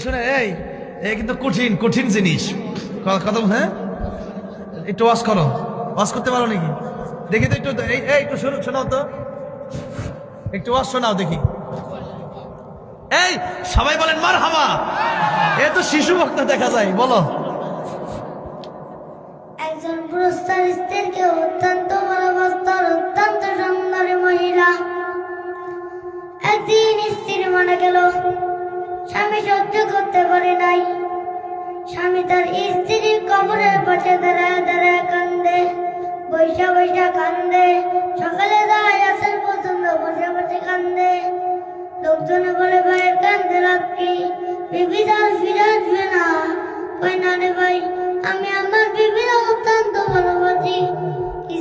শুনে এই কিন্তু কঠিন কঠিন জিনিস কথা। হ্যাঁ, একটু ওয়াজ করো, ওয়াজ করতে পারো নাকি দেখি তো একটু। একটু শোনাও তো, একটু ওয়াজ শোনাও দেখি। এই সবাই বলেন মারহাবা। এ তো শিশু বক্তা দেখা যায়, বলো। একজন পুরুষ তার স্ত্রীকে অত্যন্ত ভালোবাসতেন, অত্যন্ত সুন্দরী মহিলা। একদিন স্ত্রী মারা গেল, স্বামী সহ্য করতে পারে নাই। স্বামী তার স্ত্রীর কবরের পাশে দাঁড়ায় দাঁড়ায় কান্দে, বৈশা বৈশা কান্দে। সকালে যায় আসর পর্যন্ত বসে বসে কান্দে। লোকজনে বলে, ভাইয়ের কান্দে লাভ কি? বিবি তার ফিরে আসবে না। কই না রে ভাই, আমি আমার বিবির অত্যন্ত ভালোবাসি,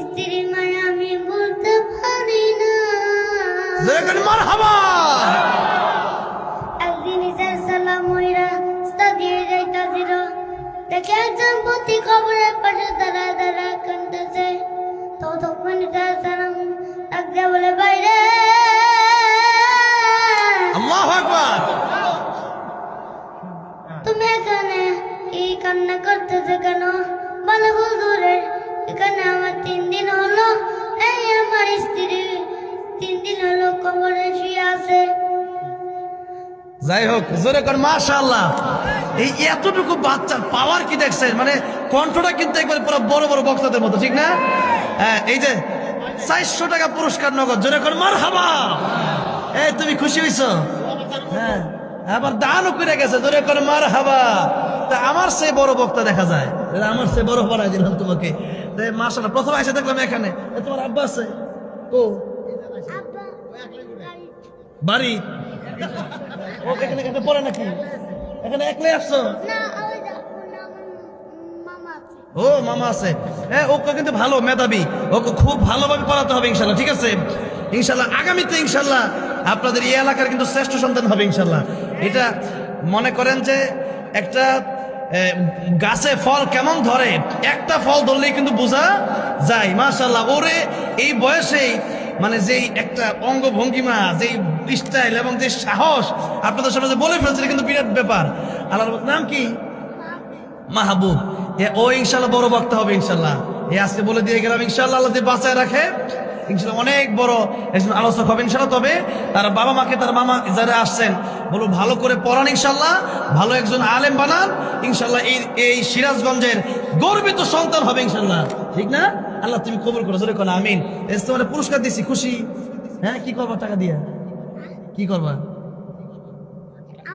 স্ত্রীর মায়া আমি বলতে পারি না। মারহাবা। একদিন ইসার সালাম মহিলা রাস্তা দিয়ে যাইতাছিল, দেখে একজন পতি কবরের পাশে দাঁড়ায় দাঁড়ায় কাঁদতেছে। ততক্ষণ ইসার সালাম ডাক দিয়ে বলে, বাইরে আল্লাহু আকবার। তুমি এখানে কি কান্না করতেছো কেন? বলে, হুজুরের এখানে আমার 3 দিন হলো, এই আমার স্ত্রী 3 দিন হলো কবরে শুয়ে আছে। যাই হোক, জোরে কর মাশাআল্লাহ। এই এতটুকু বাচ্চার পাওয়ার কি দেখছেন? মানে কণ্ঠটা কিন্তু একবার পুরো বড় বড় বক্তাদের মতো, ঠিক না? হ্যাঁ, এই যে 400 টাকা পুরস্কার নগদ, জোরে কর মারহাবা। এই তুমি খুশি হইছো? হ্যাঁ, আবার দানও করে গেছে, জোরে কর মারহাবা। তা আমার সে বড় বক্তা দেখা যায়, আমার সে বড় পড়াই দিলাম তোমাকে। মাশাআল্লাহ, প্রথম এসে দেখলাম এখানে। তোমার আব্বা আছে ও বাড়ি? ও এখানে এখানে পড়ে নাকি? এখানে একলাই আসছো? না, ওই যে আমার মামা আছে। ও মামা আছে। হ্যাঁ, ওকে কিন্তু ভালো মেধাবী, ওকে খুব ভালোভাবে পড়াতে হবে ইনশাল্লাহ, ঠিক আছে? ইনশাল্লাহ আগামীতে ইনশাল্লাহ আপনাদের এই এলাকার কিন্তু শ্রেষ্ঠ সন্তান হবে ইনশাল্লাহ। এটা মনে করেন যে একটা গাছে ফল কেমন ধরে, একটা ফল ধরলেই কিন্তু বোঝা যায়। মাশাল্লাহ, ওরে এই বয়সেই মানে যেই একটা অঙ্গভঙ্গিমা, যেই স্টাইল এবং যে সাহস আপনাদের সামনে যে বলে ফেলছে, কিন্তু বিরাট ব্যাপার। আল্লাহর নাম কি? মাহবুব। ও ইনশাল্লাহ বড় বক্তা হবে ইনশাল্লাহ। আজকে বলে দিয়ে গেলাম, ইনশাল্লাহ আল্লাহ যদি বাঁচায় রাখে ইনশাল্লাহ অনেক বড় একজন আলোচক হবে ইনশাল্লাহ। তবে তার বাবা মাকে, তার মামা যারা আসছেন, বলুন ভালো করে পড়ান ইনশাল্লাহ, ভালো একজন আলেম বানান ইনশাল্লাহ। এই সিরাজগঞ্জের গর্বিত সন্তান হবে ইনশাল্লাহ, ঠিক না? আল্লাহ তুমি কবুল করো, জোরে কোন আমিন। তোমার পুরস্কার দিছি, খুশি? হ্যাঁ, কি করবা টাকা দিয়া? কি করবা?